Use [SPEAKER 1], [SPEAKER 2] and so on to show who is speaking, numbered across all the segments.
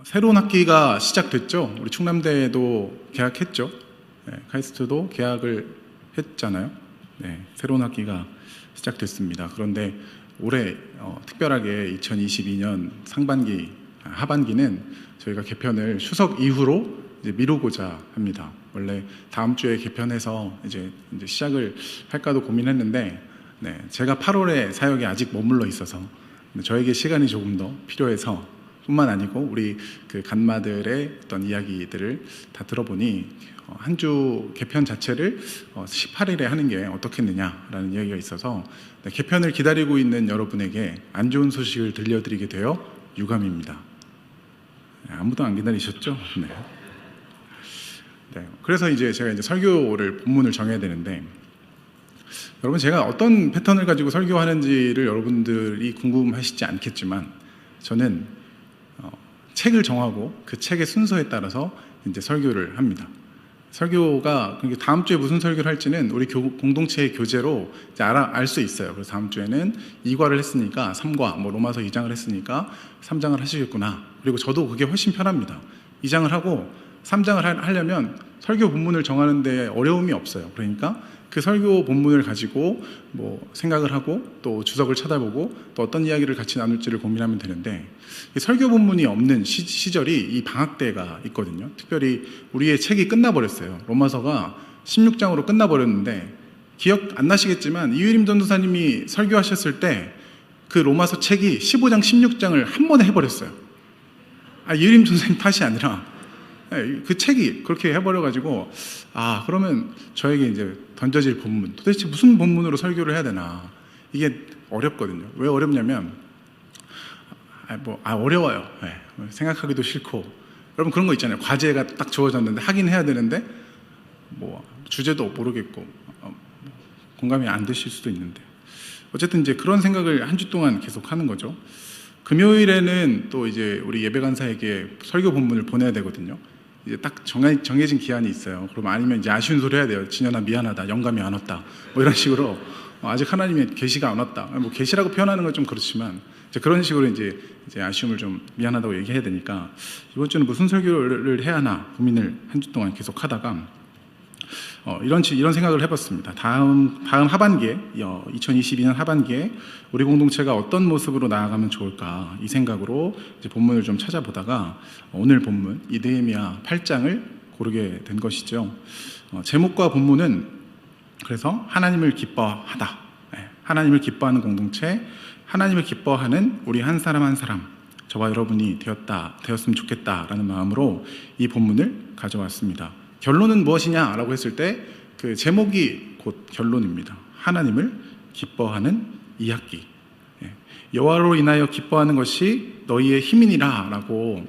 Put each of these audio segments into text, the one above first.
[SPEAKER 1] 새로운 학기가 시작됐죠. 우리 충남대도 개학했죠. 네, 카이스트도 개학을 했잖아요. 네, 새로운 학기가 시작됐습니다. 그런데 올해 특별하게 2022년 상반기, 하반기는 저희가 개편을 추석 이후로 이제 미루고자 합니다. 원래 다음 주에 개편해서 이제 시작을 할까도 고민했는데, 네, 제가 8월에 사역에 아직 머물러 있어서 저에게 시간이 조금 더 필요해서 뿐만 아니고 우리 그 간마들의 어떤 이야기들을 다 들어보니 한 주 개편 자체를 18일에 하는 게 어떻겠느냐라는 이야기가 있어서 개편을 기다리고 있는 여러분에게 안 좋은 소식을 들려드리게 되어 유감입니다. 아무도 안 기다리셨죠? 네. 네. 그래서 이제 제가 설교를 본문을 정해야 되는데, 여러분 제가 어떤 패턴을 가지고 설교하는지를 여러분들이 궁금하시지 않겠지만 저는 책을 정하고 그 책의 순서에 따라서 이제 설교를 합니다. 설교가 다음 주에 무슨 설교를 할지는 우리 공동체의 교재로 이제 알 수 있어요. 그래서 다음 주에는 2과를 했으니까 3과, 로마서 2장을 했으니까 3장을 하시겠구나. 그리고 저도 그게 훨씬 편합니다. 2장을 하고 3장을 하려면 설교 본문을 정하는데 어려움이 없어요. 그러니까 그 설교 본문을 가지고 생각을 하고 또 주석을 찾아보고 또 어떤 이야기를 같이 나눌지를 고민하면 되는데, 이 설교 본문이 없는 시절이 이 방학 때가 있거든요. 특별히 우리의 책이 끝나버렸어요. 로마서가 16장으로 끝나버렸는데, 기억 안 나시겠지만 이유림 전도사님이 설교하셨을 때 그 로마서 책이 15장 16장을 한 번에 해버렸어요. 이유림 전도사님 탓이 아니라 그 책이 그렇게 해버려가지고, 그러면 저에게 이제 던져질 본문, 도대체 무슨 본문으로 설교를 해야 되나, 이게 어렵거든요. 왜 어렵냐면 어려워요. 네. 생각하기도 싫고. 여러분 그런 거 있잖아요. 과제가 딱 주어졌는데 하긴 해야 되는데 주제도 모르겠고 공감이 안 되실 수도 있는데, 어쨌든 이제 그런 생각을 한 주 동안 계속 하는 거죠. 금요일에는 또 이제 우리 예배간사에게 설교 본문을 보내야 되거든요. 이제 딱 정해진 기한이 있어요. 그럼 아니면 이제 아쉬운 소리 해야 돼요. 진현아 미안하다, 영감이 안 왔다, 이런 식으로 아직 하나님의 계시가 안 왔다. 계시라고 표현하는 건 좀 그렇지만 이제 그런 식으로 이제 아쉬움을 좀 미안하다고 얘기해야 되니까 이번 주는 무슨 설교를 해야 하나 고민을 한 주 동안 계속 하다가 이런 생각을 해봤습니다. 다음 하반기에 2022년 하반기에 우리 공동체가 어떤 모습으로 나아가면 좋을까, 이 생각으로 이제 본문을 좀 찾아보다가 오늘 본문 이 느헤미야 8장을 고르게 된 것이죠. 제목과 본문은 그래서 하나님을 기뻐하다, 하나님을 기뻐하는 공동체, 하나님을 기뻐하는 우리 한 사람 한 사람, 저와 여러분이 되었으면 좋겠다라는 마음으로 이 본문을 가져왔습니다. 결론은 무엇이냐라고 했을 때 그 제목이 곧 결론입니다. 하나님을 기뻐하는 이학기. 여호와로 인하여 기뻐하는 것이 너희의 힘이니라 라고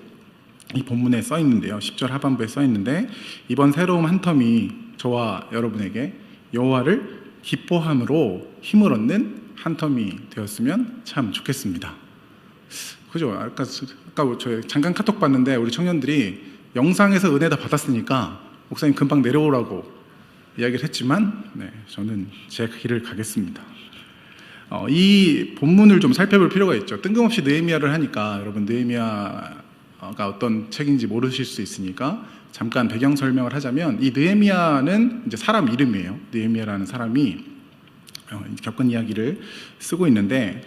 [SPEAKER 1] 이 본문에 써 있는데요. 10절 하반부에 써 있는데, 이번 새로운 한 텀이 저와 여러분에게 여호와를 기뻐함으로 힘을 얻는 한 텀이 되었으면 참 좋겠습니다. 그죠? 아까 저 잠깐 카톡 봤는데 우리 청년들이 영상에서 은혜 다 받았으니까 목사님 금방 내려오라고 이야기를 했지만, 저는 제 길을 가겠습니다. 이 본문을 좀 살펴볼 필요가 있죠. 뜬금없이 느헤미야를 하니까 여러분 느헤미야가 어떤 책인지 모르실 수 있으니까 잠깐 배경 설명을 하자면, 이 느헤미야는 이제 사람 이름이에요. 느헤미야라는 사람이 겪은 이야기를 쓰고 있는데,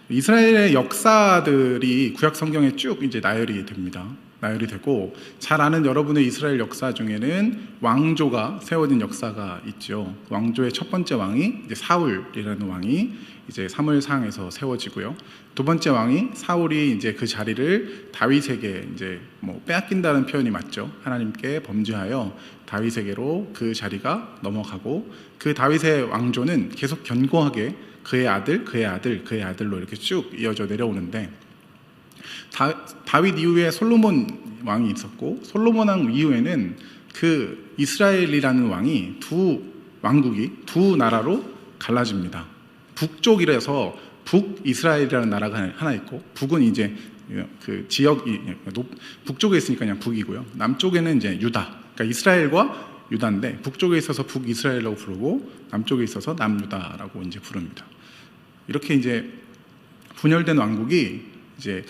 [SPEAKER 1] 이스라엘의 역사들이 구약 성경에 쭉 이제 나열이 됩니다. 나열이 되고, 잘 아는 여러분의 이스라엘 역사 중에는 왕조가 세워진 역사가 있죠. 왕조의 첫 번째 왕이 이제 사울이라는 왕이 이제 사무엘상에서 세워지고요. 두 번째 왕이 사울이 이제 그 자리를 다윗에게 이제 빼앗긴다는 표현이 맞죠. 하나님께 범죄하여 다윗에게로 그 자리가 넘어가고, 그 다윗의 왕조는 계속 견고하게 그의 아들로 이렇게 쭉 이어져 내려오는데, 다윗 이후에 솔로몬 왕이 있었고, 솔로몬 왕 이후에는 그 이스라엘이라는 왕이 두 나라로 갈라집니다. 북쪽이라서 북이스라엘이라는 나라가 하나 있고, 북은 이제 그 지역이 북쪽에 있으니까 그냥 북이고요. 남쪽에는 이제 유다, 그러니까 이스라엘과 유다인데, 북쪽에 있어서 북이스라엘이라고 부르고 남쪽에 있어서 남유다라고 이제 부릅니다. 이렇게 이제 분열된 왕국이 이제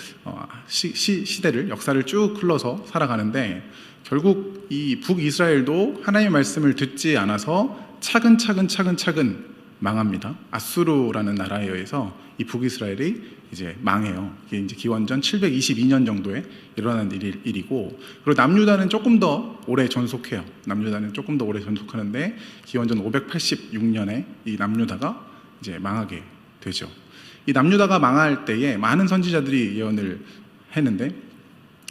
[SPEAKER 1] 시대를 역사를 쭉 흘러서 살아가는데 결국 이 북이스라엘도 하나님의 말씀을 듣지 않아서 차근차근 망합니다. 아수르라는 나라에 의해서 이 북이스라엘이 이제 망해요. 이게 이제 기원전 722년 정도에 일어난 일이고, 그리고 남유다는 조금 더 오래 전속해요. 남유다는 조금 더 오래 전속하는데 기원전 586년에 이 남유다가 이제 망하게 되죠. 이 남유다가 망할 때에 많은 선지자들이 예언을 했는데,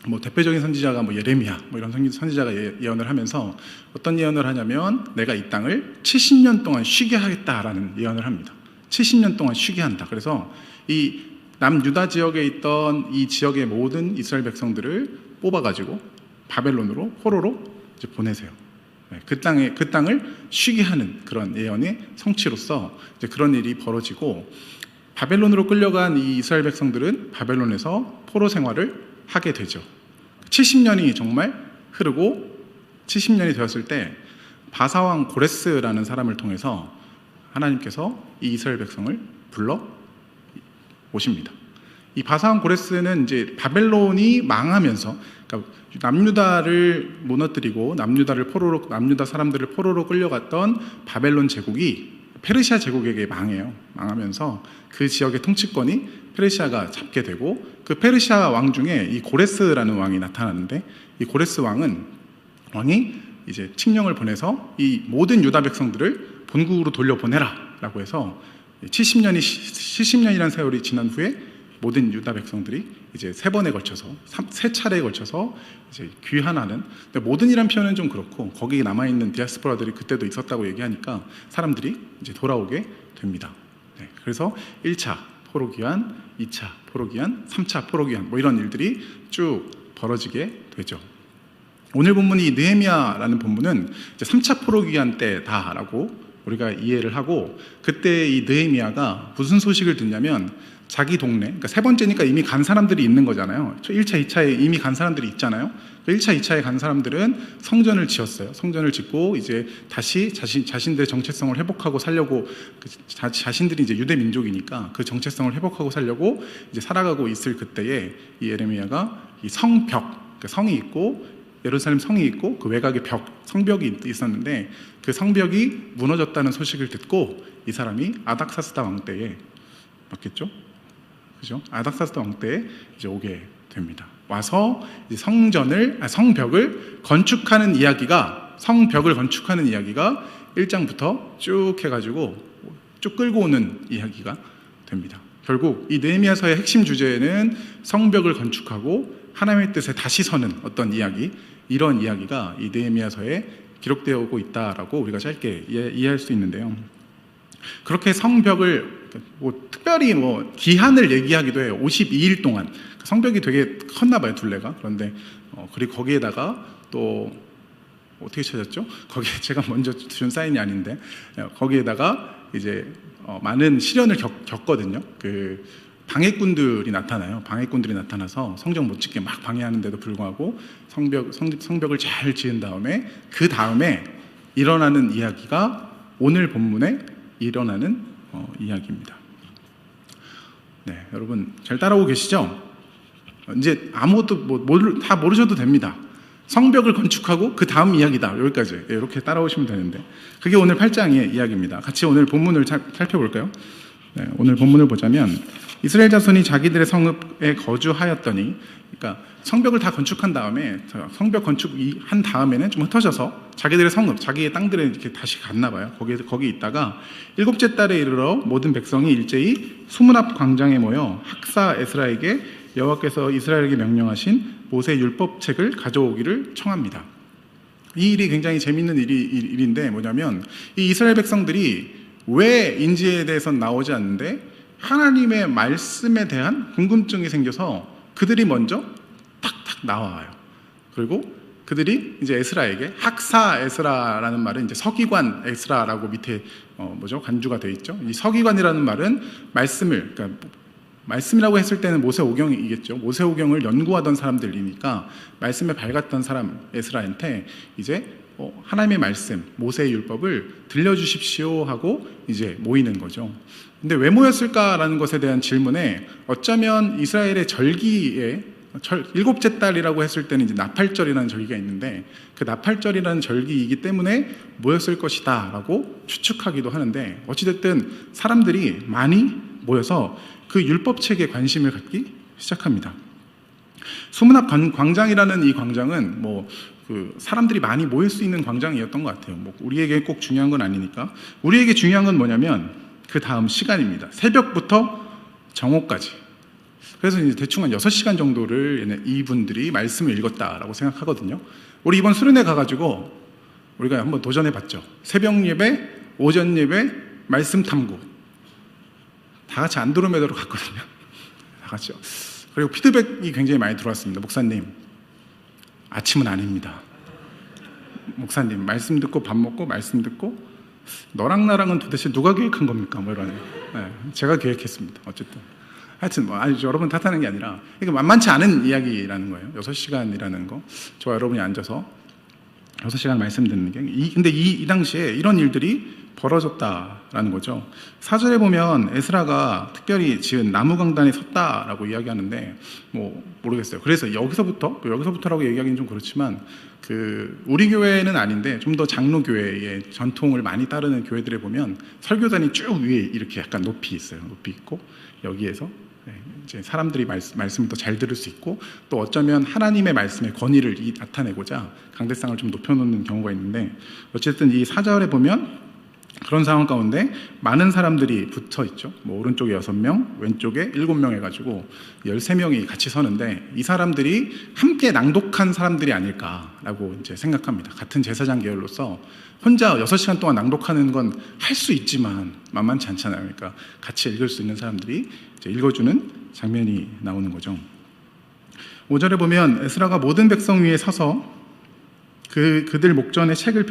[SPEAKER 1] 뭐 대표적인 선지자가 뭐 예레미야 뭐 이런 선지자가 예언을 하면서 어떤 예언을 하냐면 내가 이 땅을 70년 동안 쉬게 하겠다라는 예언을 합니다. 70년 동안 쉬게 한다. 그래서 이 남유다 지역에 있던 이 지역의 모든 이스라엘 백성들을 뽑아가지고 바벨론으로 포로로 이제 보내세요. 그 땅을 쉬게 하는 그런 예언의 성취로서 이제 그런 일이 벌어지고, 바벨론으로 끌려간 이 이스라엘 백성들은 바벨론에서 포로 생활을 하게 되죠. 70년이 정말 흐르고 70년이 되었을 때 바사왕 고레스라는 사람을 통해서 하나님께서 이 이스라엘 백성을 불러 오십니다. 이 바사왕 고레스는 이제 바벨론이 망하면서, 그러니까 남유다를 무너뜨리고 남유다 사람들을 포로로 끌려갔던 바벨론 제국이 페르시아 제국에게 망하면서 그 지역의 통치권이 페르시아가 잡게 되고, 그 페르시아 왕 중에 이 고레스라는 왕이 나타나는데, 이 고레스 왕이 이제 칙령을 보내서 이 모든 유다 백성들을 본국으로 돌려보내라라고 해서 70년이라는 세월이 지난 후에 모든 유다 백성들이 이제 세 차례에 걸쳐서 이제 귀환하는. 근데 모든이란 표현은 좀 그렇고, 거기에 남아있는 디아스포라들이 그때도 있었다고 얘기하니까 사람들이 이제 돌아오게 됩니다. 네, 그래서 1차 포로 귀환, 2차 포로 귀환, 3차 포로 귀환 뭐 이런 일들이 쭉 벌어지게 되죠. 오늘 본문이 느헤미야라는 본문은 이제 3차 포로 귀환 때다라고 우리가 이해를 하고, 그때 이 느헤미야가 무슨 소식을 듣냐면 자기 동네, 그러니까 세 번째니까 이미 간 사람들이 있는 거잖아요. 1차, 2차에 이미 간 사람들이 있잖아요. 1차, 2차에 간 사람들은 성전을 지었어요. 성전을 짓고 이제 다시 자신들의 정체성을 회복하고 살려고, 자신들이 이제 유대 민족이니까 그 정체성을 회복하고 살려고 이제 살아가고 있을 그때에 이 예레미야가 이 성벽, 그러니까 성이 있고 예루살렘 성이 있고 그 외곽에 성벽이 있었는데 그 성벽이 무너졌다는 소식을 듣고 이 사람이 아닥사스다 왕 때에, 맞겠죠? 그죠? 아닥사스다 왕 때에 이제 오게 됩니다. 와서 이제 성벽을 건축하는 이야기가 1장부터 쭉 해가지고 쭉 끌고 오는 이야기가 됩니다. 결국 이 느헤미야서의 핵심 주제는 성벽을 건축하고 하나님의 뜻에 다시 서는 어떤 이야기, 이런 이야기가 이 느헤미야서에 기록되어 오고 있다라고 우리가 짧게 이해할 수 있는데요. 그렇게 성벽을 특별히 기한을 얘기하기도 해요. 52일 동안. 성벽이 되게 컸나 봐요, 둘레가. 그런데 그리고 거기에다가 또 어떻게 찾았죠? 거기에 제가 먼저 준 사인이 아닌데 거기에다가 이제 많은 시련을 겪거든요. 그 방해꾼들이 나타나요. 방해꾼들이 나타나서 성전 못 짓게 막 방해하는데도 불구하고 성벽을 잘 지은 다음에 그 다음에 일어나는 이야기가 오늘 본문에 일어나는 이야기입니다. 네, 여러분 잘 따라오고 계시죠? 이제 아무것도 다 모르셔도 됩니다. 성벽을 건축하고 그 다음 이야기다. 여기까지 이렇게 따라오시면 되는데 그게 오늘 8장의 이야기입니다. 같이 오늘 본문을 살펴볼까요? 네, 오늘 본문을 보자면 이스라엘 자손이 자기들의 성읍에 거주하였더니, 그러니까 성벽을 다 건축한 다음에 성벽 건축한 다음에는 좀 흩어져서 자기들의 성읍, 자기의 땅들에 이렇게 다시 갔나 봐요. 거기 있다가 7째 달에 이르러 모든 백성이 일제히 수문 앞 광장에 모여 학사 에스라에게 여호와께서 이스라엘에게 명령하신 모세 율법책을 가져오기를 청합니다. 이 일이 굉장히 재밌는 일인데 뭐냐면 이 이스라엘 백성들이 왜 인지에 대해서는 나오지 않는데 하나님의 말씀에 대한 궁금증이 생겨서 그들이 먼저 탁탁 나와요. 그리고 그들이 이제 에스라에게, 학사 에스라라는 말은 이제 서기관 에스라라고 밑에 간주가 되어 있죠. 이 서기관이라는 말은 그러니까 말씀이라고 했을 때는 모세오경이겠죠. 모세오경을 연구하던 사람들이니까 말씀에 밝았던 사람 에스라한테 이제 하나님의 말씀, 모세의 율법을 들려주십시오 하고 이제 모이는 거죠. 근데 왜 모였을까라는 것에 대한 질문에 어쩌면 이스라엘의 절기에 일곱째 달이라고 했을 때는 이제 나팔절이라는 절기가 있는데 그 나팔절이라는 절기이기 때문에 모였을 것이다 라고 추측하기도 하는데 어찌됐든 사람들이 많이 모여서 그 율법책에 관심을 갖기 시작합니다. 소문앞 광장이라는 이 광장은 그 사람들이 많이 모일 수 있는 광장이었던 것 같아요. 우리에게 꼭 중요한 건 아니니까. 우리에게 중요한 건 뭐냐면 그 다음 시간입니다. 새벽부터 정오까지. 그래서 이제 대충 한 6시간 정도를 이분들이 말씀을 읽었다라고 생각하거든요. 우리 이번 수련회 가가지고 우리가 한번 도전해 봤죠. 새벽 예배, 오전 예배, 말씀 탐구. 다 같이 안드로메다로 갔거든요. 다 같이요. 그리고 피드백이 굉장히 많이 들어왔습니다. 목사님, 아침은 아닙니다. 목사님, 말씀 듣고 밥 먹고 말씀 듣고 너랑 나랑은 도대체 누가 계획한 겁니까? 이런. 네, 제가 계획했습니다. 어쨌든. 하여튼 여러분 탓하는 게 아니라 이게 만만치 않은 이야기라는 거예요. 6시간이라는 거. 저와 여러분이 앉아서 6시간 말씀 듣는 게. 근데 이 당시에 이런 일들이 벌어졌다라는 거죠. 4절에 보면 에스라가 특별히 지은 나무 강단에 섰다라고 이야기하는데 모르겠어요. 그래서 여기서부터라고 얘기하기는 좀 그렇지만 우리 교회는 아닌데 좀 더 장로교회의 전통을 많이 따르는 교회들에 보면 설교단이 쭉 위에 이렇게 약간 높이 있어요. 높이 있고 여기에서 이제 사람들이 말씀을 더 잘 들을 수 있고 또 어쩌면 하나님의 말씀의 권위를 나타내고자 강대상을 좀 높여놓는 경우가 있는데 어쨌든 이 4절에 보면 그런 상황 가운데 많은 사람들이 붙어 있죠. 오른쪽에 6명, 왼쪽에 7명 해가지고 13명이 같이 서는데 이 사람들이 함께 낭독한 사람들이 아닐까라고 이제 생각합니다. 같은 제사장 계열로서 혼자 6시간 동안 낭독하는 건 할 수 있지만 만만치 않잖아요. 그러니까 같이 읽을 수 있는 사람들이 이제 읽어주는 장면이 나오는 거죠. 5절에 보면 에스라가 모든 백성 위에 서서 그들 목전에 책을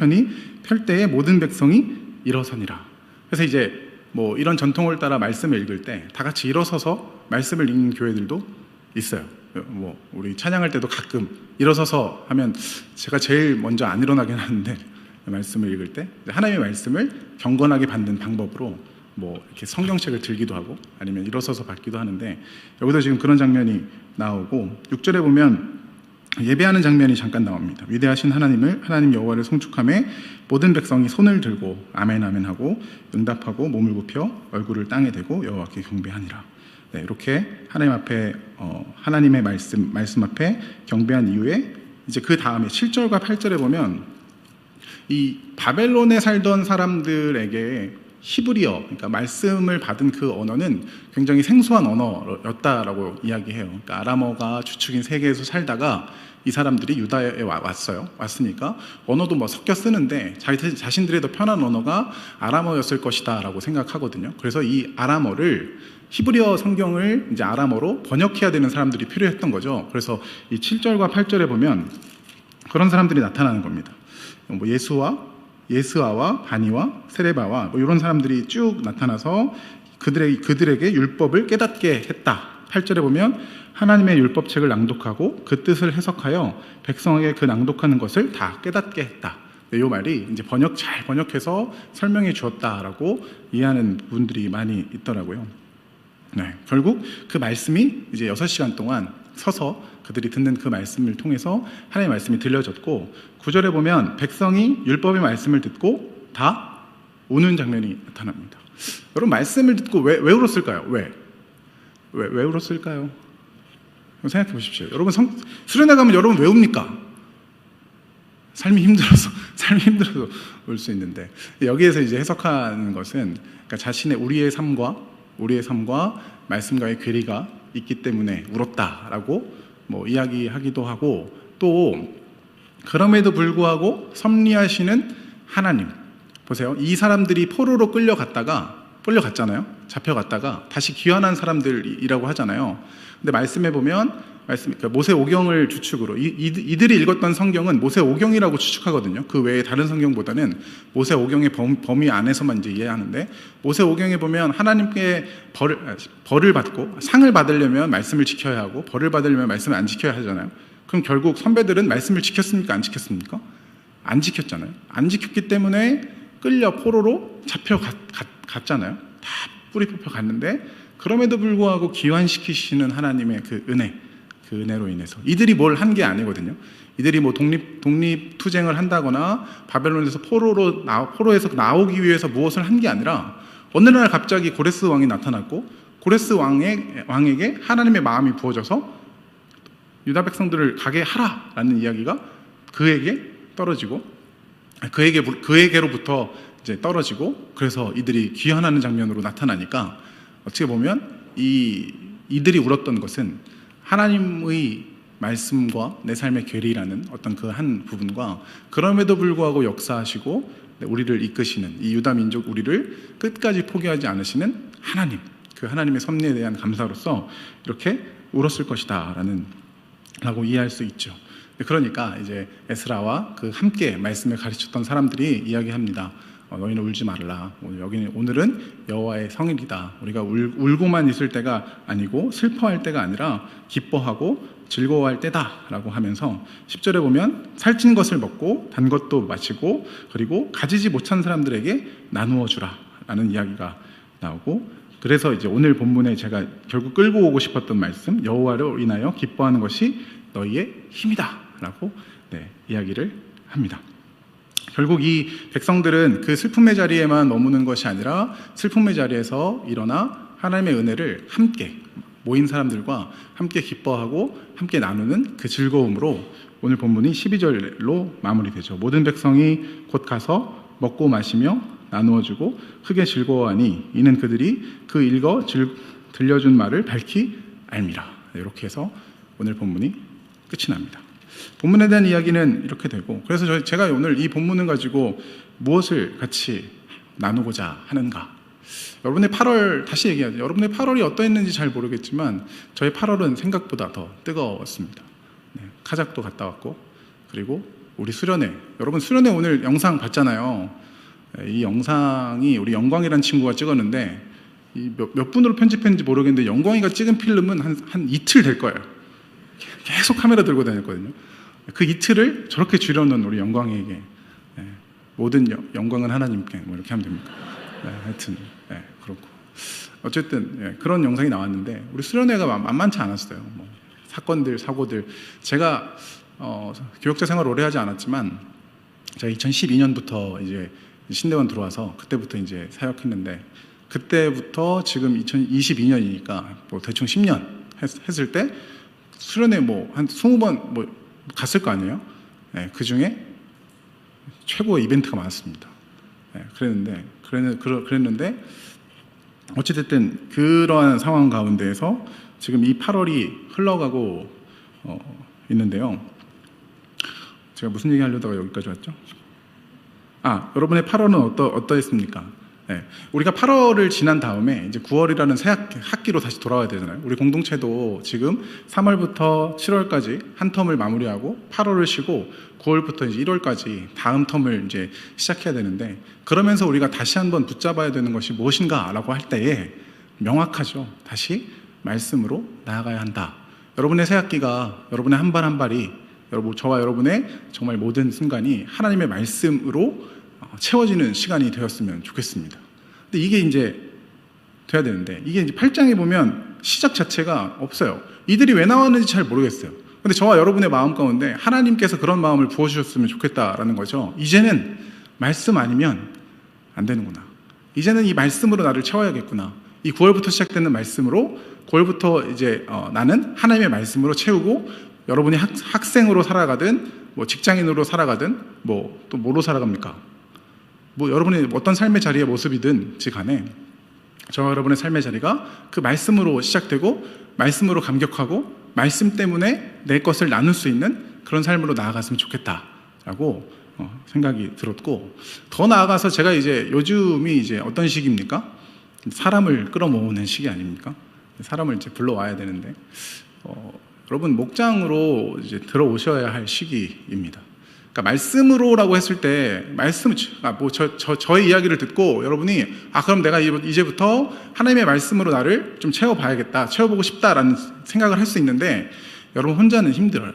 [SPEAKER 1] 펼 때에 모든 백성이 일어서니라. 그래서 이제 이런 전통을 따라 말씀을 읽을 때 다 같이 일어서서 말씀을 읽는 교회들도 있어요. 우리 찬양할 때도 가끔 일어서서 하면 제가 제일 먼저 안 일어나긴 하는데 말씀을 읽을 때 하나님의 말씀을 경건하게 받는 방법으로 이렇게 성경책을 들기도 하고 아니면 일어서서 받기도 하는데 여기도 지금 그런 장면이 나오고 6절에 보면 예배하는 장면이 잠깐 나옵니다. 위대하신 하나님 여호와를 송축하며 모든 백성이 손을 들고 아멘 아멘 하고 응답하고 몸을 굽혀 얼굴을 땅에 대고 여호와께 경배하니라. 네, 이렇게 하나님 앞에 하나님의 말씀 앞에 경배한 이후에 이제 그 다음에 7절과 8절에 보면 이 바벨론에 살던 사람들에게 히브리어, 그러니까 말씀을 받은 그 언어는 굉장히 생소한 언어였다라고 이야기해요. 그러니까 아람어가 주축인 세계에서 살다가 이 사람들이 유다에 왔으니까 언어도 섞여 쓰는데 자신들의 더 편한 언어가 아람어였을 것이다라고 생각하거든요. 그래서 이 아람어를 히브리어 성경을 이제 아람어로 번역해야 되는 사람들이 필요했던 거죠. 그래서 이 7절과 8절에 보면 그런 사람들이 나타나는 겁니다. 예스아와 바니와 세레바와 이런 사람들이 쭉 나타나서 그들에게 율법을 깨닫게 했다. 8절에 보면 하나님의 율법책을 낭독하고 그 뜻을 해석하여 백성에게 그 낭독하는 것을 다 깨닫게 했다. 이 말이 이제 잘 번역해서 설명해 주었다라고 이해하는 분들이 많이 있더라고요. 네, 결국 그 말씀이 이제 6시간 동안 서서 그들이 듣는 그 말씀을 통해서 하나님의 말씀이 들려졌고 9절에 보면 백성이 율법의 말씀을 듣고 다 우는 장면이 나타납니다. 여러분 말씀을 듣고 왜 울었을까요? 왜 울었을까요? 생각해 보십시오. 여러분 수련회 가면 여러분 왜 웁니까? 삶이 힘들어서 울 수 있는데 여기에서 이제 해석하는 것은 그러니까 우리의 삶과 말씀과의 괴리가 있기 때문에 울었다라고 이야기하기도 하고 또 그럼에도 불구하고 섭리하시는 하나님 보세요. 이 사람들이 포로로 끌려갔잖아요. 잡혀갔다가 다시 귀환한 사람들이라고 하잖아요. 근데 말씀해 보면 그러니까 모세 오경을 주축으로 이들이 읽었던 성경은 모세 오경이라고 추측하거든요. 그 외에 다른 성경보다는 모세 오경의 범위 안에서만 이제 이해하는데 모세 오경에 보면 하나님께 벌을 받고 상을 받으려면 말씀을 지켜야 하고 벌을 받으려면 말씀을 안 지켜야 하잖아요. 그럼 결국 선배들은 말씀을 지켰습니까? 안 지켰습니까? 안 지켰잖아요. 안 지켰기 때문에 끌려 포로로 잡혀갔잖아요. 다 뿌리 뽑혀 갔는데 그럼에도 불구하고 귀환시키시는 하나님의 그 은혜로 인해서 이들이 뭘 한 게 아니거든요. 이들이 뭐 독립투쟁을 한다거나 바벨론에서 포로에서 나오기 위해서 무엇을 한 게 아니라 어느 날 갑자기 고레스 왕이 나타났고 고레스 왕에게 하나님의 마음이 부어져서 유다 백성들을 가게 하라라는 이야기가 그에게 떨어지고 그에게로부터 이제 떨어지고 그래서 이들이 귀환하는 장면으로 나타나니까 어떻게 보면 이들이 울었던 것은 하나님의 말씀과 내 삶의 괴리라는 어떤 그 한 부분과 그럼에도 불구하고 역사하시고 우리를 이끄시는 이 유다 민족 우리를 끝까지 포기하지 않으시는 하나님, 그 하나님의 섭리에 대한 감사로서 이렇게 울었을 것이다 라고 이해할 수 있죠. 그러니까 이제 에스라와 그 함께 말씀을 가르쳤던 사람들이 이야기합니다. 너희는 울지 말라. 오늘은 여호와의 성일이다. 우리가 울고만 있을 때가 아니고 슬퍼할 때가 아니라 기뻐하고 즐거워할 때다라고 하면서 10절에 보면 살찐 것을 먹고 단 것도 마시고 그리고 가지지 못한 사람들에게 나누어 주라라는 이야기가 나오고 그래서 이제 오늘 본문에 제가 결국 끌고 오고 싶었던 말씀 여호와로 인하여 기뻐하는 것이 너희의 힘이다라고 이야기를 합니다. 결국 이 백성들은 그 슬픔의 자리에만 머무는 것이 아니라 슬픔의 자리에서 일어나 하나님의 은혜를 함께 모인 사람들과 함께 기뻐하고 함께 나누는 그 즐거움으로 오늘 본문이 12절로 마무리되죠. 모든 백성이 곧 가서 먹고 마시며 나누어주고 크게 즐거워하니 이는 그들이 그 들려준 말을 밝히 알미라. 이렇게 해서 오늘 본문이 끝이 납니다. 본문에 대한 이야기는 이렇게 되고 그래서 제가 오늘 이 본문을 가지고 무엇을 같이 나누고자 하는가. 여러분의 8월 다시 얘기하죠. 여러분의 8월이 어떠했는지 잘 모르겠지만 저의 8월은 생각보다 더 뜨거웠습니다. 카작도 갔다 왔고 그리고 우리 수련회 여러분 수련회 오늘 영상 봤잖아요. 이 영상이 우리 영광이라는 친구가 찍었는데 몇 분으로 편집했는지 모르겠는데 영광이가 찍은 필름은 한 이틀 될 거예요. 계속 카메라 들고 다녔거든요. 그 이틀을 저렇게 줄여놓은 우리 영광이에게 모든 영광은 하나님께 뭐 이렇게 하면 됩니까? 하여튼 그렇고 어쨌든 그런 영상이 나왔는데 우리 수련회가 만만치 않았어요. 뭐 사고들 제가 교역자 생활 오래 하지 않았지만 제가 2012년부터 이제 신대원 들어와서 그때부터 이제 사역했는데 그때부터 지금 2022년이니까 뭐 대충 10년 했을 때 수련회 뭐 한 20번 뭐 갔을 거 아니에요? 그 중에 최고의 이벤트가 많았습니다. 그랬는데 어찌됐든 그러한 상황 가운데에서 지금 이 8월이 흘러가고 있는데요. 제가 무슨 얘기 하려다가 여기까지 왔죠? 여러분의 8월은 어떠했습니까? 우리가 8월을 지난 다음에 이제 9월이라는 새 학기로 다시 돌아와야 되잖아요. 우리 공동체도 지금 3월부터 7월까지 한 텀을 마무리하고 8월을 쉬고 9월부터 이제 1월까지 다음 텀을 이제 시작해야 되는데 그러면서 우리가 다시 한번 붙잡아야 되는 것이 무엇인가라고 할 때에 명확하죠. 다시 말씀으로 나아가야 한다. 여러분의 새 학기가 여러분의 한 발 한 발이 저와 여러분의 정말 모든 순간이 하나님의 말씀으로 채워지는 시간이 되었으면 좋겠습니다. 근데 이게 이제 돼야 되는데 이게 이제 8장에 보면 시작 자체가 없어요. 이들이 왜 나왔는지 잘 모르겠어요. 근데 저와 여러분의 마음 가운데 하나님께서 그런 마음을 부어주셨으면 좋겠다라는 거죠. 이제는 말씀 아니면 안 되는구나. 이제는 이 말씀으로 나를 채워야겠구나. 이 9월부터 시작되는 말씀으로 9월부터 이제 나는 하나님의 말씀으로 채우고 여러분이 학생으로 살아가든 뭐 직장인으로 살아가든 뭐 또 뭐로 살아갑니까? 뭐 여러분이 어떤 삶의 자리의 모습이든지 간에 저와 여러분의 삶의 자리가 그 말씀으로 시작되고 말씀으로 감격하고 말씀 때문에 내 것을 나눌 수 있는 그런 삶으로 나아갔으면 좋겠다라고 생각이 들었고 더 나아가서 제가 이제 요즘이 이제 어떤 시기입니까? 사람을 끌어모으는 시기 아닙니까? 사람을 이제 불러와야 되는데 여러분 목장으로 이제 들어오셔야 할 시기입니다. 그러니까 말씀으로라고 했을 때 저의 이야기를 듣고 여러분이 그럼 내가 이제부터 하나님의 말씀으로 나를 좀 채워봐야겠다, 채워보고 싶다라는 생각을 할 수 있는데 여러분 혼자는 힘들어요.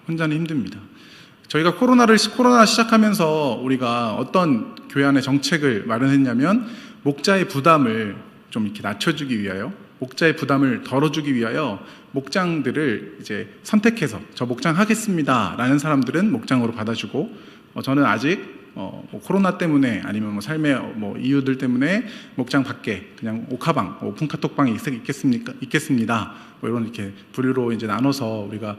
[SPEAKER 1] 혼자는 힘듭니다. 저희가 코로나 시작하면서 우리가 어떤 교회 안에 정책을 마련했냐면 목자의 부담을 좀 이렇게 낮춰주기 위하여, 목자의 부담을 덜어주기 위하여 목장들을 이제 선택해서 저 목장 하겠습니다라는 사람들은 목장으로 받아주고, 저는 아직 뭐 코로나 때문에 아니면 뭐 삶의 뭐 이유들 때문에 목장 밖에 그냥 옥하방, 오픈 카톡방에 있겠습니다. 뭐 이런 이렇게 부류로 이제 나눠서 우리가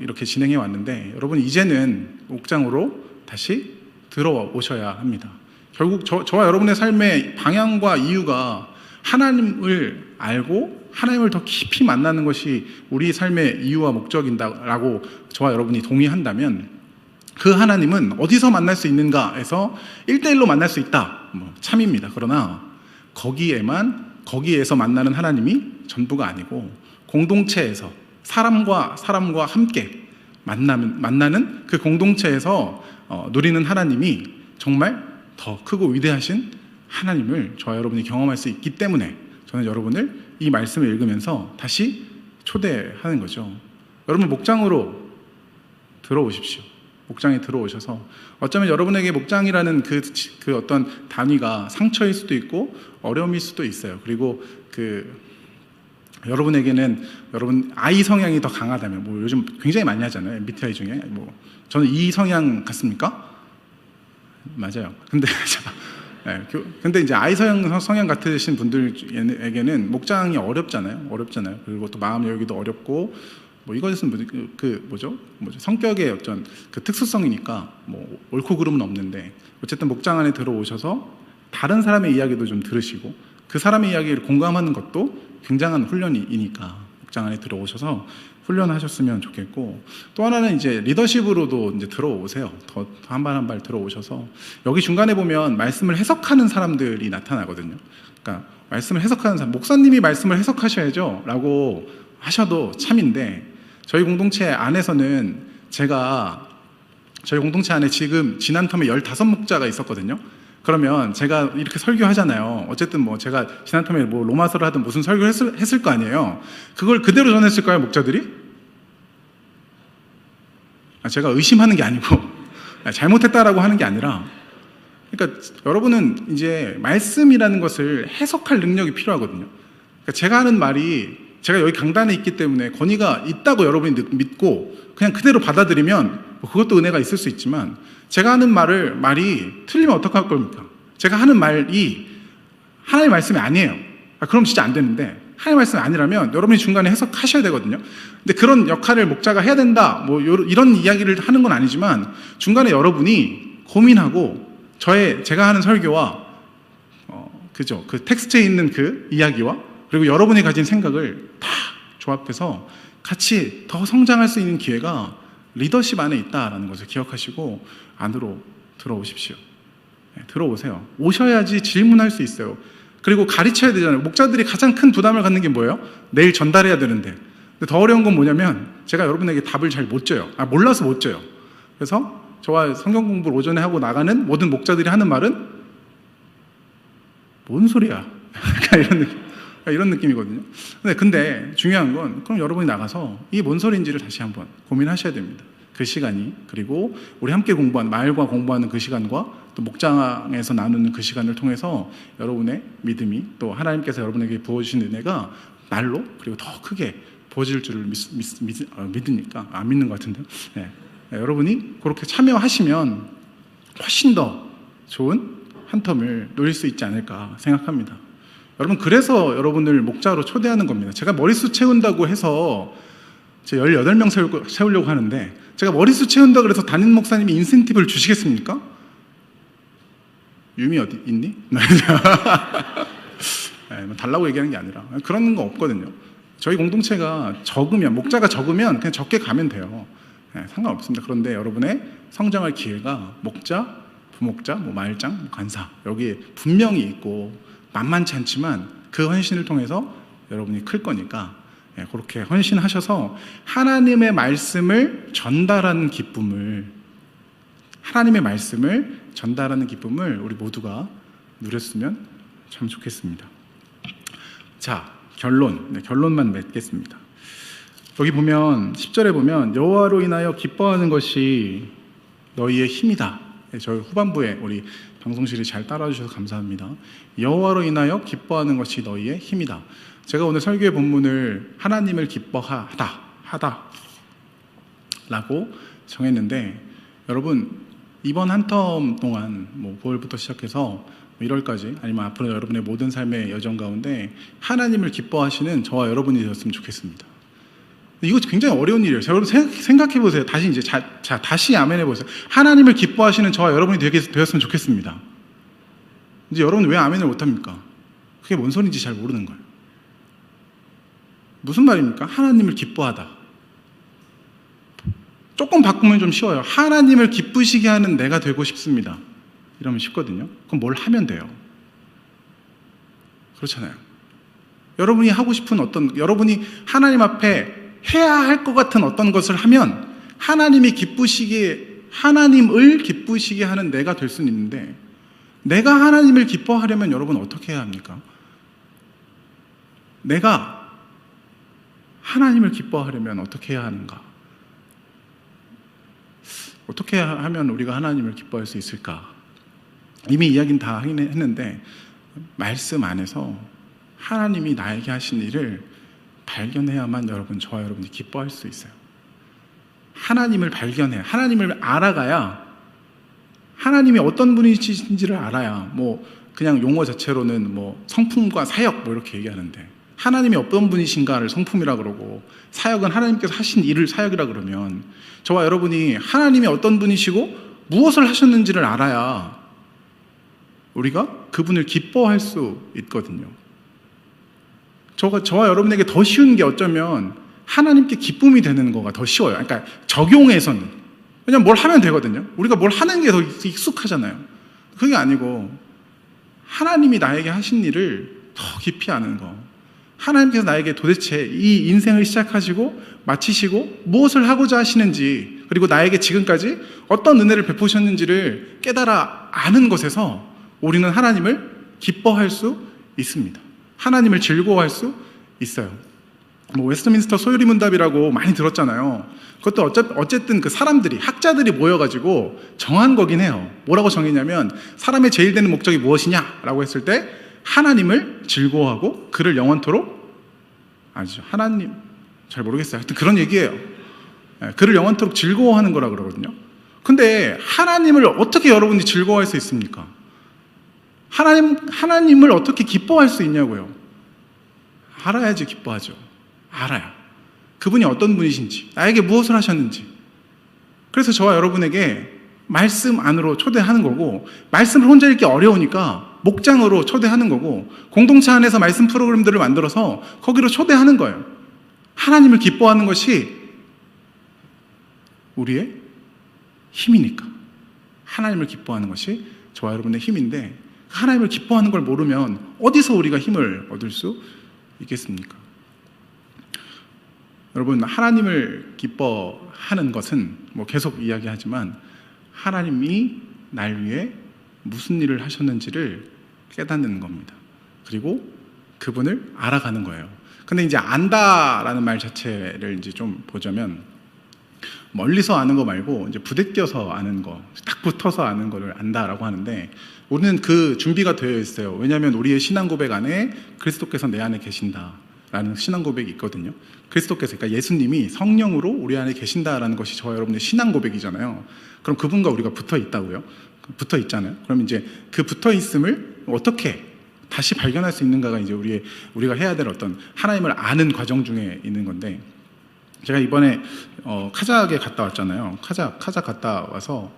[SPEAKER 1] 이렇게 진행해 왔는데, 여러분 이제는 목장으로 다시 들어오셔야 합니다. 결국 저와 여러분의 삶의 방향과 이유가 하나님을 알고 하나님을 더 깊이 만나는 것이 우리 삶의 이유와 목적인다라고 저와 여러분이 동의한다면, 그 하나님은 어디서 만날 수 있는가 해서 1대1로 만날 수 있다, 참입니다. 그러나 거기에서 만나는 하나님이 전부가 아니고 공동체에서 사람과 함께 만나는 그 공동체에서 누리는 하나님이 정말 더 크고 위대하신 하나님을 저와 여러분이 경험할 수 있기 때문에 저는 여러분을 이 말씀을 읽으면서 다시 초대하는 거죠. 여러분 목장으로 들어오십시오. 목장에 들어오셔서, 어쩌면 여러분에게 목장이라는 그 어떤 단위가 상처일 수도 있고 어려움일 수도 있어요. 그리고 여러분에게는 여러분 아이 성향이 더 강하다면, 뭐 요즘 굉장히 많이 하잖아요, MBTI 중에. 뭐 저는 이 성향 같습니까? 맞아요. 근데 이제 아이 성향 같으신 분들에게는 목장이 어렵잖아요. 그리고 또 마음 열기도 어렵고, 뭐 이것은 성격의 어떤 그 특수성이니까 뭐 옳고 그름은 없는데, 어쨌든 목장 안에 들어오셔서 다른 사람의 이야기도 좀 들으시고 그 사람의 이야기를 공감하는 것도 굉장한 훈련이니까 목장 안에 들어오셔서 훈련하셨으면 좋겠고, 또 하나는 이제 리더십으로도 이제 들어오세요. 더 한 발 한 발 들어오셔서, 여기 중간에 보면 말씀을 해석하는 사람들이 나타나거든요. 그러니까 말씀을 해석하는 사람, 목사님이 말씀을 해석하셔야죠 라고 하셔도 참인데, 저희 공동체 안에서는 저희 공동체 안에 지금 지난 텀에 15목자가 있었거든요. 그러면 제가 이렇게 설교하잖아요. 어쨌든 뭐 제가 지난 텀에 뭐 로마서를 하든 무슨 설교를 했을 거 아니에요. 그걸 그대로 전했을까요, 목자들이? 제가 의심하는 게 아니고 잘못했다라고 하는 게 아니라, 그러니까 여러분은 이제 말씀이라는 것을 해석할 능력이 필요하거든요. 그러니까 제가 하는 말이, 제가 여기 강단에 있기 때문에 권위가 있다고 여러분이 믿고 그냥 그대로 받아들이면 뭐 그것도 은혜가 있을 수 있지만, 제가 하는 말이 틀리면 어떡할 겁니까? 제가 하는 말이 하나님의 말씀이 아니에요. 그럼 진짜 안 되는데, 하나님의 말씀이 아니라면 여러분이 중간에 해석하셔야 되거든요. 근데 그런 역할을 목자가 해야 된다, 뭐 이런 이야기를 하는 건 아니지만, 중간에 여러분이 고민하고 제가 하는 설교와 그 텍스트에 있는 그 이야기와 그리고 여러분이 가진 생각을 다 조합해서 같이 더 성장할 수 있는 기회가 리더십 안에 있다라는 것을 기억하시고 안으로 들어오십시오. 들어오세요. 오셔야지 질문할 수 있어요. 그리고 가르쳐야 되잖아요. 목자들이 가장 큰 부담을 갖는 게 뭐예요? 내일 전달해야 되는데. 근데 더 어려운 건 뭐냐면, 제가 여러분에게 답을 잘 못 줘요. 몰라서 못 줘요. 그래서 저와 성경 공부를 오전에 하고 나가는 모든 목자들이 하는 말은 뭔 소리야? 이런 느낌이거든요. 근데 중요한 건, 그럼 여러분이 나가서 이게 뭔 소리인지를 다시 한번 고민하셔야 됩니다. 그 시간이, 그리고 우리 함께 공부하는, 마을과 공부하는 그 시간과 또 목장에서 나누는 그 시간을 통해서 여러분의 믿음이, 또 하나님께서 여러분에게 부어주신 은혜가 날로 그리고 더 크게 부어질 줄을 믿으니까, 안 믿는 것 같은데요. 여러분이 그렇게 참여하시면 훨씬 더 좋은 한 텀을 누릴 수 있지 않을까 생각합니다. 여러분, 그래서 여러분을 목자로 초대하는 겁니다. 제가 머릿수 채운다고 해서 제가 18명 세우려고 하는데, 제가 머릿수 채운다 그래서 담임 목사님이 인센티브를 주시겠습니까? 유미 어디 있니? 달라고 얘기하는 게 아니라 그런 거 없거든요. 저희 공동체가 적으면, 목자가 적으면 그냥 적게 가면 돼요. 상관없습니다. 그런데 여러분의 성장할 기회가 목자, 부목자, 마을장, 관사, 여기에 분명히 있고 만만치 않지만 그 헌신을 통해서 여러분이 클 거니까, 그렇게 헌신하셔서 하나님의 말씀을 전달하는 기쁨을 우리 모두가 누렸으면 참 좋겠습니다. 자, 결론만 맺겠습니다. 여기 보면 10절에 보면 여호와로 인하여 기뻐하는 것이 너희의 힘이다. 저희 후반부에 우리 방송실이 잘 따라주셔서 감사합니다. 여호와로 인하여 기뻐하는 것이 너희의 힘이다. 제가 오늘 설교의 본문을 하나님을 기뻐하다 라고 정했는데, 여러분 이번 한 텀 동안 9월부터 시작해서 1월까지 아니면 앞으로 여러분의 모든 삶의 여정 가운데 하나님을 기뻐하시는 저와 여러분이 되었으면 좋겠습니다. 이거 굉장히 어려운 일이에요. 여러분 생각해 보세요. 다시 이제 다시 아멘 해보세요. 하나님을 기뻐하시는 저와 여러분이 되었으면 좋겠습니다. 이제 여러분 왜 아멘을 못합니까? 그게 뭔 소리인지 잘 모르는 거예요. 무슨 말입니까? 하나님을 기뻐하다. 조금 바꾸면 좀 쉬워요. 하나님을 기쁘시게 하는 내가 되고 싶습니다. 이러면 쉽거든요. 그럼 뭘 하면 돼요? 그렇잖아요. 여러분이 하고 싶은 여러분이 하나님 앞에 해야 할 것 같은 어떤 것을 하면 하나님을 기쁘시게 하는 내가 될 수는 있는데, 내가 하나님을 기뻐하려면 여러분 어떻게 해야 합니까? 내가 하나님을 기뻐하려면 어떻게 해야 하는가? 어떻게 하면 우리가 하나님을 기뻐할 수 있을까? 이미 이야기는 다 하긴 했는데, 말씀 안에서 하나님이 나에게 하신 일을 발견해야만 저와 여러분이 기뻐할 수 있어요. 하나님을 발견해, 하나님을 알아가야, 하나님이 어떤 분이신지를 알아야, 그냥 용어 자체로는 성품과 사역 이렇게 얘기하는데, 하나님이 어떤 분이신가를 성품이라 그러고, 사역은 하나님께서 하신 일을 사역이라 그러면, 저와 여러분이 하나님이 어떤 분이시고 무엇을 하셨는지를 알아야 우리가 그분을 기뻐할 수 있거든요. 저와 여러분에게 더 쉬운 게 어쩌면 하나님께 기쁨이 되는 거가 더 쉬워요. 그러니까 적용에서는. 왜냐면 뭘 하면 되거든요. 우리가 뭘 하는 게 더 익숙하잖아요. 그게 아니고 하나님이 나에게 하신 일을 더 깊이 아는 거. 하나님께서 나에게 도대체 이 인생을 시작하시고 마치시고 무엇을 하고자 하시는지, 그리고 나에게 지금까지 어떤 은혜를 베푸셨는지를 깨달아 아는 것에서 우리는 하나님을 기뻐할 수 있습니다. 하나님을 즐거워할 수 있어요. 웨스트민스터 소유리 문답이라고 많이 들었잖아요. 그것도 어쨌든 그 사람들이, 학자들이 모여가지고 정한 거긴 해요. 뭐라고 정했냐면, 사람의 제일 되는 목적이 무엇이냐라고 했을 때 하나님을 즐거워하고 그를 영원토록, 아니죠, 하나님 잘 모르겠어요. 하여튼 그런 얘기예요. 그를 영원토록 즐거워하는 거라 그러거든요. 근데 하나님을 어떻게 여러분이 즐거워할 수 있습니까? 하나님을 어떻게 기뻐할 수 있냐고요. 알아야지 기뻐하죠. 알아야. 그분이 어떤 분이신지, 나에게 무엇을 하셨는지. 그래서 저와 여러분에게 말씀 안으로 초대하는 거고, 말씀을 혼자 읽기 어려우니까 목장으로 초대하는 거고, 공동체 안에서 말씀 프로그램들을 만들어서 거기로 초대하는 거예요. 하나님을 기뻐하는 것이 우리의 힘이니까. 하나님을 기뻐하는 것이 저와 여러분의 힘인데, 하나님을 기뻐하는 걸 모르면 어디서 우리가 힘을 얻을 수 있겠습니까? 여러분, 하나님을 기뻐하는 것은 계속 이야기하지만 하나님이 날 위해 무슨 일을 하셨는지를 깨닫는 겁니다. 그리고 그분을 알아가는 거예요. 근데 이제 안다라는 말 자체를 이제 좀 보자면, 멀리서 아는 거 말고 이제 부대껴서 아는 거, 딱 붙어서 아는 거를 안다라고 하는데, 우리는 그 준비가 되어 있어요. 왜냐하면 우리의 신앙 고백 안에 그리스도께서 내 안에 계신다라는 신앙 고백이 있거든요. 그리스도께서, 그러니까 예수님이 성령으로 우리 안에 계신다라는 것이 저와 여러분의 신앙 고백이잖아요. 그럼 그분과 우리가 붙어 있다고요? 붙어 있잖아요. 그럼 이제 그 붙어 있음을 어떻게 다시 발견할 수 있는가가 이제 우리가 해야 될 어떤 하나님을 아는 과정 중에 있는 건데, 제가 이번에 카작에 갔다 왔잖아요. 카작 갔다 와서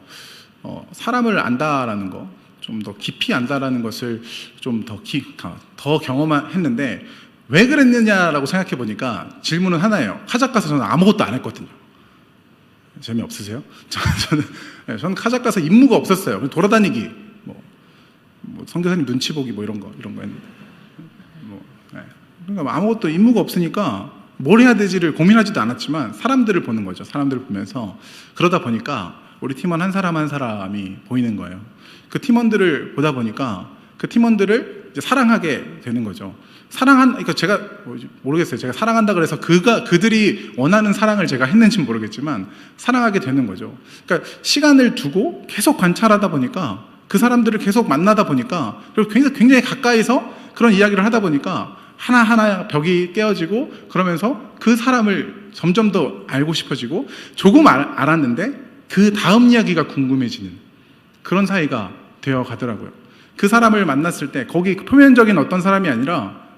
[SPEAKER 1] 사람을 안다라는 거, 좀 더 깊이 안다라는 것을 좀 더 경험했는데, 왜 그랬느냐라고 생각해 보니까 질문은 하나예요. 카작 가서 저는 아무것도 안 했거든요. 재미없으세요? 저는 카작 가서 임무가 없었어요. 돌아다니기, 선교사님 눈치 보기 이런 거 했는데, 그러니까 아무것도 임무가 없으니까 뭘 해야 되지를 고민하지도 않았지만 사람들을 보는 거죠. 사람들을 보면서, 그러다 보니까 우리 팀원 한 사람 한 사람이 보이는 거예요. 그 팀원들을 보다 보니까 그 팀원들을 이제 사랑하게 되는 거죠. 그러니까 제가 모르겠어요. 제가 사랑한다 그래서 그들이 원하는 사랑을 제가 했는지는 모르겠지만 사랑하게 되는 거죠. 그러니까 시간을 두고 계속 관찰하다 보니까 그 사람들을 계속 만나다 보니까 그리고 굉장히 가까이서 그런 이야기를 하다 보니까 하나하나 벽이 깨어지고 그러면서 그 사람을 점점 더 알고 싶어지고 조금 알았는데 그 다음 이야기가 궁금해지는 그런 사이가 되어 가더라고요. 그 사람을 만났을 때 거기 표면적인 어떤 사람이 아니라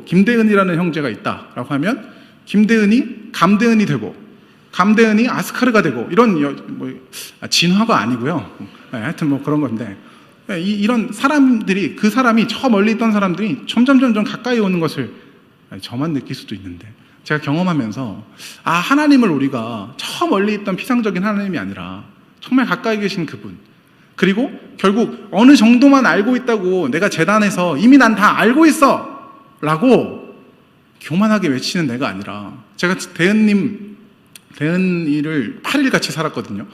[SPEAKER 1] 김대은이라는 형제가 있다라고 하면 김대은이 감대은이 되고 감대은이 아스카르가 되고 이런 진화가 아니고요. 하여튼 그런 건데 이런 사람들이 그 사람이 저 멀리 있던 사람들이 점점 가까이 오는 것을 저만 느낄 수도 있는데 제가 경험하면서 하나님을 우리가 저 멀리 있던 피상적인 하나님이 아니라 정말 가까이 계신 그분 그리고 결국 어느 정도만 알고 있다고 내가 재단에서 이미 난 다 알고 있어 라고 교만하게 외치는 내가 아니라 제가 대은이를 8일 같이 살았거든요.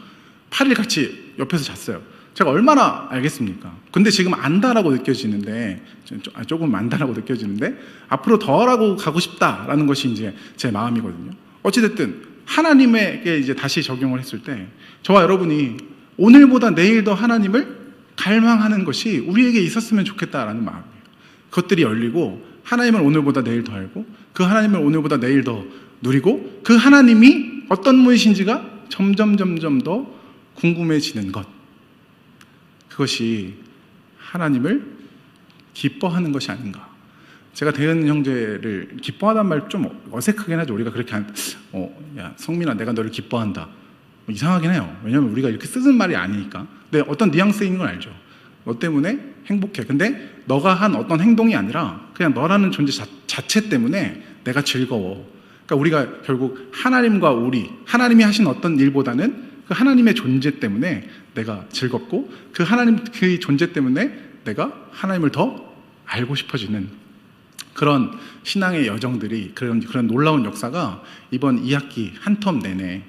[SPEAKER 1] 8일 같이 옆에서 잤어요. 제가 얼마나 알겠습니까? 근데 지금 안다라고 느껴지는데 조금 안다라고 느껴지는데 앞으로 더라고 가고 싶다라는 것이 이제 제 마음이거든요. 어찌됐든 하나님에게 이제 다시 적용을 했을 때 저와 여러분이 오늘보다 내일 더 하나님을 갈망하는 것이 우리에게 있었으면 좋겠다라는 마음이에요. 그것들이 열리고 하나님을 오늘보다 내일 더 알고 그 하나님을 오늘보다 내일 더 누리고 그 하나님이 어떤 분이신지가 점점 더 궁금해지는 것. 그것이 하나님을 기뻐하는 것이 아닌가. 제가 대은 형제를 기뻐하다는 말 좀 어색하긴 하죠. 우리가 그렇게 야 성민아 내가 너를 기뻐한다. 이상하긴 해요. 왜냐하면 우리가 이렇게 쓰는 말이 아니니까. 근데 어떤 뉘앙스인 건 알죠. 너 때문에 행복해. 근데 너가 한 어떤 행동이 아니라 그냥 너라는 존재 자체 때문에 내가 즐거워. 그러니까 우리가 결국 하나님과 하나님이 하신 어떤 일보다는 그 하나님의 존재 때문에 내가 즐겁고 그 존재 때문에 내가 하나님을 더 알고 싶어지는 그런 신앙의 여정들이 그런 놀라운 역사가 이번 2학기 한 텀 내내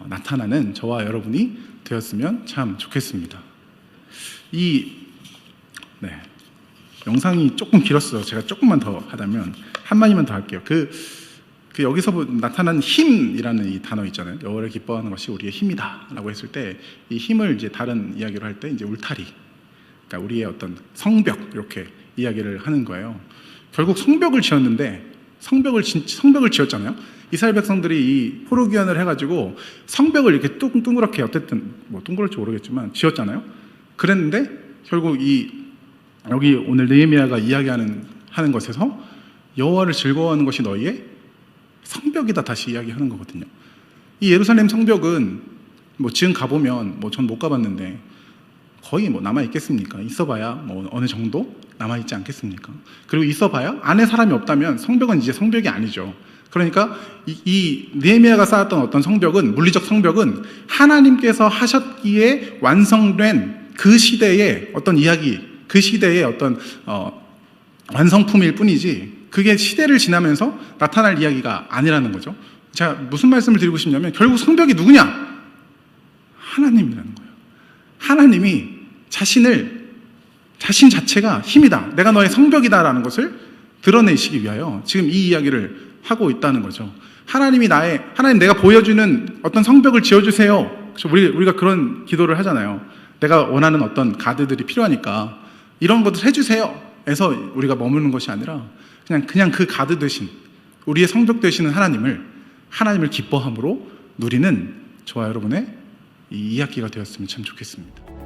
[SPEAKER 1] 나타나는 저와 여러분이 되었으면 참 좋겠습니다. 영상이 조금 길었어요. 제가 조금만 더 하다면 한마디만 더 할게요. 여기서 나타난 힘이라는 이 단어 있잖아요. 여호와를 기뻐하는 것이 우리의 힘이다라고 했을 때 이 힘을 이제 다른 이야기로 할 때 이제 울타리, 그러니까 우리의 어떤 성벽 이렇게 이야기를 하는 거예요. 결국 성벽을 지었는데 성벽을 지었잖아요. 이스라엘 백성들이 이 포로기환을 해가지고 성벽을 이렇게 둥그렇게 어쨌든 둥그럴지 모르겠지만 지었잖아요. 그랬는데 결국 여기 오늘 느헤미야가 이야기하는 것에서 여호와를 즐거워하는 것이 너희의 성벽이다 다시 이야기하는 거거든요. 이 예루살렘 성벽은 지금 가보면 전 못 가봤는데 거의 남아 있겠습니까? 있어봐야 어느 정도 남아 있지 않겠습니까? 그리고 있어봐야 안에 사람이 없다면 성벽은 이제 성벽이 아니죠. 그러니까 이 느헤미야가 쌓았던 어떤 성벽은 물리적 성벽은 하나님께서 하셨기에 완성된 그 시대의 어떤 이야기, 그 시대의 어떤 완성품일 뿐이지 그게 시대를 지나면서 나타날 이야기가 아니라는 거죠. 제가 무슨 말씀을 드리고 싶냐면 결국 성벽이 누구냐? 하나님이라는 거예요. 하나님이 자신 자체가 힘이다. 내가 너의 성벽이다라는 것을 드러내시기 위하여 지금 이 이야기를 하고 있다는 거죠. 하나님 내가 보여주는 어떤 성벽을 지어주세요. 우리가 그런 기도를 하잖아요. 내가 원하는 어떤 가드들이 필요하니까 이런 것들 해주세요. 에서 우리가 머무는 것이 아니라 그냥 그 가드 되신 우리의 성벽 되시는 하나님을 기뻐함으로 누리는 저와 여러분의 이 2학기가 되었으면 참 좋겠습니다.